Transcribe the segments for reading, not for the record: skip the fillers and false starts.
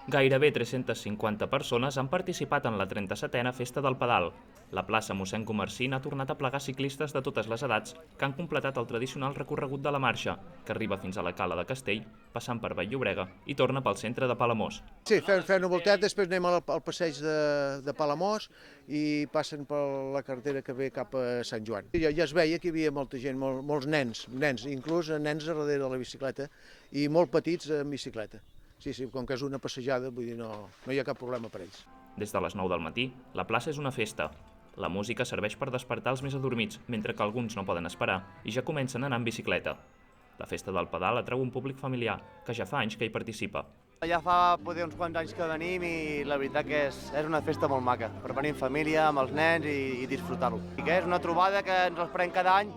Gairebé 350 persones han participat en la 37a Festa del Pedal. La plaça Mossèn Comercín ha tornat a plegar ciclistes de totes les edats que han completat el tradicional recorregut de la marxa, que arriba fins a la Cala de Castell, passant per Vall-llobrega i torna pel centre de Palamós. Sí, fem una voltet, després anem al passeig de Palamós i passen per la carretera que ve cap a Sant Joan. Ja es veia que hi havia molta gent, molts nens, inclús nens a darrere de la bicicleta i molt petits en bicicleta. Sí, com que és una passejada, vull dir, no hi ha cap problema per ells. Des de les 9 del matí, la plaça és una festa. La música serveix per despertar els més adormits, mentre que alguns no poden esperar i ja comencen a anar en bicicleta. La Festa del Pedal atreu un públic familiar, que ja fa anys que hi participa. Ja fa uns quants anys que venim i la veritat que és una festa molt maca, per venir en família, amb els nens i disfrutar-lo. És una trobada que ens els pren cada any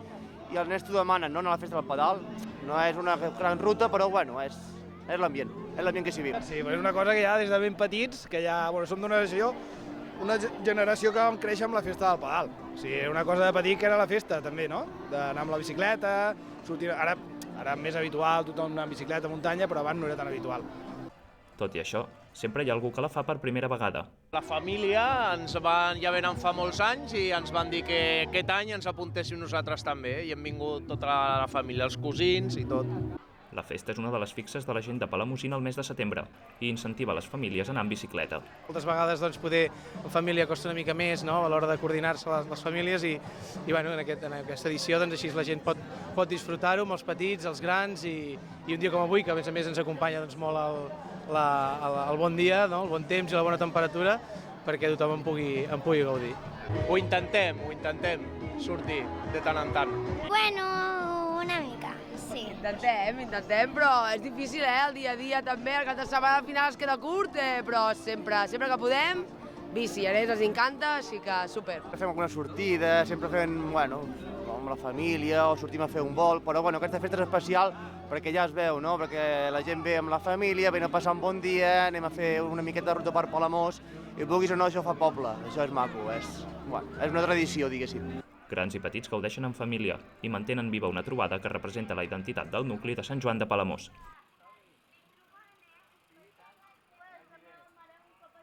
i els nens t'ho demanen, no? A la Festa del Pedal. No és una gran ruta, però bueno, és l'ambient que s'hi viu. Sí, és una cosa que ja des de ben petits, que ja som d'una generació que vam créixer amb la Festa del Pedal. O sigui, era una cosa de petit que era la festa també, no? D'anar amb la bicicleta, sortir... Ara és més habitual, tothom anar amb bicicleta a muntanya, però abans no era tan habitual. Tot i això, sempre hi ha algú que la fa per primera vegada. La família ja venen fa molts anys i ens van dir que aquest any ens apuntéssim nosaltres també i hem vingut tota la família, els cosins i tot. La festa és una de les fixes de la gent de Palamosina al mes de setembre i incentiva les famílies a anar en bicicleta. Moltes vegades poder en família costa una mica més, no? A l'hora de coordinar-se les famílies i bueno, en aquesta edició així la gent pot disfrutar-ho amb els petits, els grans i un dia com avui, que a més ens acompanya molt el bon dia, no? El bon temps i la bona temperatura perquè tothom en pugui gaudir. Ho intentem sortir de tant en tant. Bueno, una mica. Sí. Intentem, però és difícil, el dia a dia també, el cap de setmana al final es queda curt, però sempre que podem, bici, a ells els encanta, així que super. Fem alguna sortida, sempre fem, amb la família o sortim a fer un vol, però aquesta festa és especial perquè ja es veu, no? Perquè la gent ve amb la família, ve a passar un bon dia, anem a fer una miqueta de ruta per Palamós i vulguis o no, això fa poble, això és maco, és una tradició, diguéssim. Grans i petits gaudeixen en família i mantenen viva una trobada que representa la identitat del nucli de Sant Joan de Palamós.